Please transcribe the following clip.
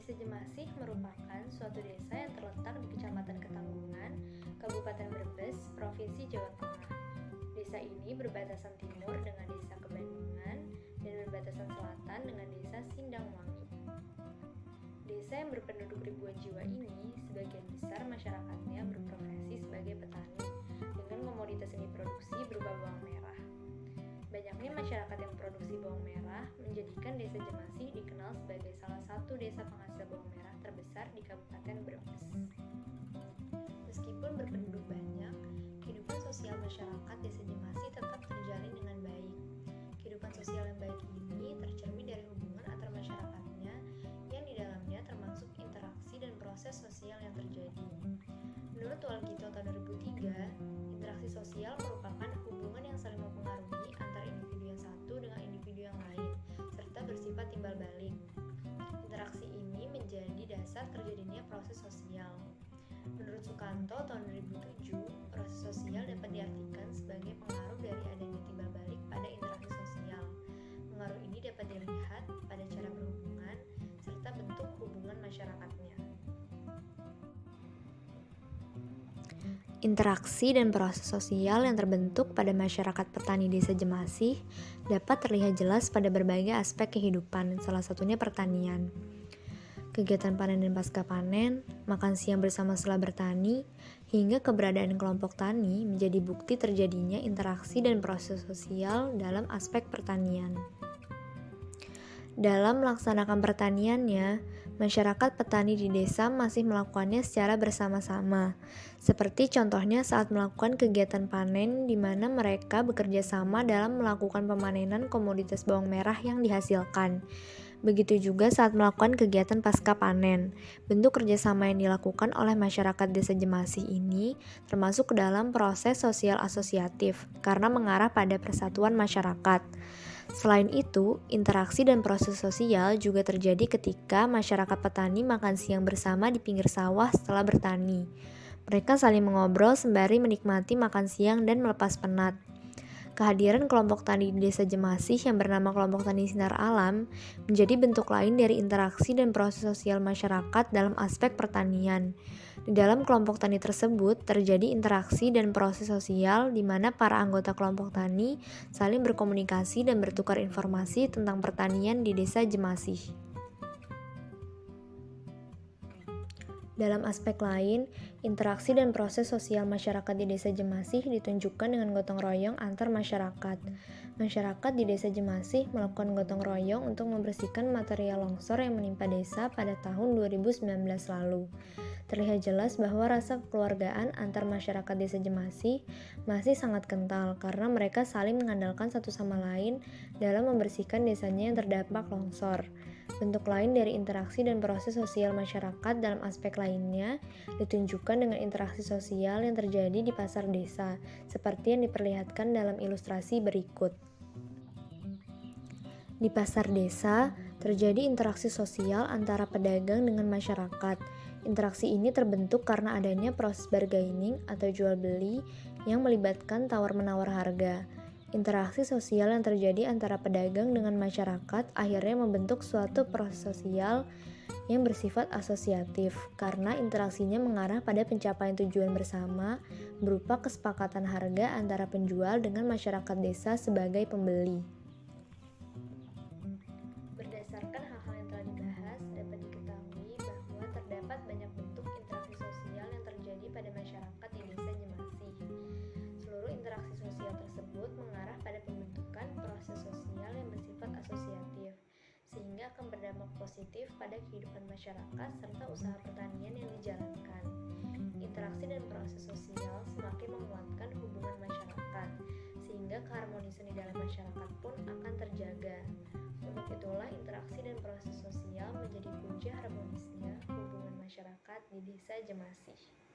Desa Jemasih merupakan suatu desa yang terletak di Kecamatan Ketanggungan, Kabupaten Brebes, Provinsi Jawa Tengah. Desa ini berbatasan timur dengan Desa Kebandungan dan berbatasan selatan dengan Desa Sindangwangi. Desa yang berpenduduk ribuan jiwa ini, sebagian besar masyarakatnya berprofesi sebagai petani dengan komoditas seni produksi berupa bawang merah. Banyaknya masyarakat yang produksi bawang merah menjadikan Desa Jemasih dikenal sebagai salah satu desa penghasil bawang merah terbesar di Kabupaten Brebes. Meskipun berpenduduk banyak, kehidupan sosial masyarakat Desa Jemasih tetap terjalin dengan baik. Kehidupan sosial yang baik ini tercermin dari hubungan antar masyarakatnya yang di dalamnya termasuk interaksi dan proses sosial yang terjadi. Menurut Walgito tahun 2003, interaksi sosial merupakan hubungan yang saling mempengaruhi antara individu yang satu dengan individu yang lain, serta bersifat timbal balik. Interaksi ini menjadi dasar terjadinya proses sosial. Menurut Sukanto tahun 2007, proses sosial dapat diartikan sebagai pengaruh dari adanya timbal balik pada interaksi sosial. Pengaruh ini dapat dilihat pada cara berhubungan, serta bentuk hubungan masyarakatnya. Interaksi dan proses sosial yang terbentuk pada masyarakat petani Desa Jemasih dapat terlihat jelas pada berbagai aspek kehidupan, salah satunya pertanian. Kegiatan panen dan pasca panen, makan siang bersama setelah bertani, hingga keberadaan kelompok tani menjadi bukti terjadinya interaksi dan proses sosial dalam aspek pertanian. Dalam melaksanakan pertaniannya, masyarakat petani di desa masih melakukannya secara bersama-sama. Seperti contohnya saat melakukan kegiatan panen di mana mereka bekerja sama dalam melakukan pemanenan komoditas bawang merah yang dihasilkan. Begitu juga saat melakukan kegiatan pasca panen. Bentuk kerjasama yang dilakukan oleh masyarakat Desa Jemasih ini termasuk ke dalam proses sosial asosiatif karena mengarah pada persatuan masyarakat. Selain itu, interaksi dan proses sosial juga terjadi ketika masyarakat petani makan siang bersama di pinggir sawah setelah bertani. Mereka saling mengobrol sembari menikmati makan siang dan melepas penat. Kehadiran kelompok tani di Desa Jemasih yang bernama Kelompok Tani Sinar Alam menjadi bentuk lain dari interaksi dan proses sosial masyarakat dalam aspek pertanian. Di dalam kelompok tani tersebut terjadi interaksi dan proses sosial di mana para anggota kelompok tani saling berkomunikasi dan bertukar informasi tentang pertanian di Desa Jemasih. Dalam aspek lain, interaksi dan proses sosial masyarakat di Desa Jemasih ditunjukkan dengan gotong royong antar masyarakat. Masyarakat di Desa Jemasih melakukan gotong royong untuk membersihkan material longsor yang menimpa desa pada tahun 2019 lalu. Terlihat jelas bahwa rasa kekeluargaan antar masyarakat Desa Jemasih masih sangat kental karena mereka saling mengandalkan satu sama lain dalam membersihkan desanya yang terdampak longsor. Bentuk lain dari interaksi dan proses sosial masyarakat dalam aspek lainnya ditunjukkan dengan interaksi sosial yang terjadi di pasar desa, seperti yang diperlihatkan dalam ilustrasi berikut. Di pasar desa, terjadi interaksi sosial antara pedagang dengan masyarakat. Interaksi ini terbentuk karena adanya proses bargaining atau jual beli yang melibatkan tawar-menawar harga. Interaksi sosial yang terjadi antara pedagang dengan masyarakat akhirnya membentuk suatu proses sosial yang bersifat asosiatif karena interaksinya mengarah pada pencapaian tujuan bersama berupa kesepakatan harga antara penjual dengan masyarakat desa sebagai pembeli. Berdasarkan hal-hal yang telah dibahas, dapat diketahui bahwa terdapat banyak bentuk interaksi sosial yang terjadi pada masyarakat di Desa Jemasih. Seluruh interaksi sosial tersebut mengarah pada pembentukan proses sosial yang bersifat asosiatif, sehingga akan berdampak positif pada kehidupan masyarakat serta usaha pertanian yang dijalankan. Interaksi dan proses sosial semakin menguatkan hubungan masyarakat, sehingga keharmonisan di dalam masyarakat pun akan terjaga. Untuk itulah interaksi dan proses sosial menjadi kunci harmonisnya hubungan masyarakat di Desa Jemasih.